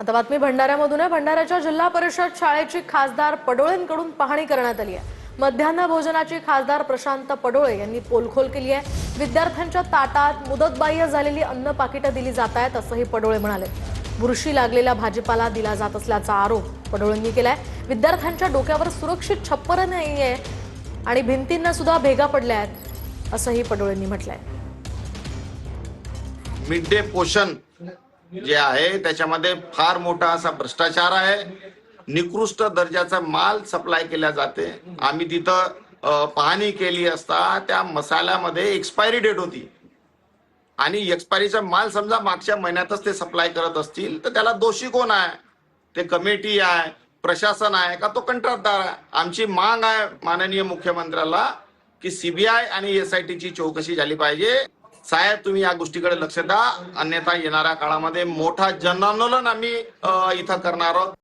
आता बातमी भंडाऱ्यामधून आहे। भंडाऱ्याच्या जिल्हा परिषद शाळेची खासदार पडोळेंकडून पाहणी करण्यात आली आहे। मध्यान्ह भोजनाची खासदार प्रशांत पडोळे यांनी पोलखोल केली आहे। विद्यार्थ्यांच्या ताटात मुदतबाह्य झालेली अन्न पाकिटं दिली जात आहेत असंही पडोळे म्हणाले। बुरशी लागलेला भाजीपाला दिला जात असल्याचा आरोप पडोळेंनी केलाय। विद्यार्थ्यांच्या डोक्यावर सुरक्षित छप्पर नाहीये आणि भिंतींना सुद्धा भेगा पडल्या आहेत असंही पडोळेंनी म्हटलंय। मिड डे पोषण जे आहे त्याच्यामध्ये फार मोठा असा भ्रष्टाचार आहे। निकृष्ट दर्जाचा माल सप्लाय केला जाते। आम्ही तिथं पाहणी केली असता त्या मसाल्यामध्ये एक्सपायरी डेट होती आणि एक्सपायरीचा माल समजा मागच्या महिन्यातच ते सप्लाय करत असतील तर त्याला दोषी कोण आहे? ते कमिटी आहे, प्रशासन आहे का तो कंत्राटदार आहे? आमची मांग आहे माननीय मुख्यमंत्र्याला की सीबीआय आणि SIT ची चौकशी झाली पाहिजे। साहेब तुम्ही या गोष्टीकडे लक्ष द्या, अन्यथा येणाऱ्या काळामध्ये मोठा जनआंदोलन आम्ही इथं करणार आहोत।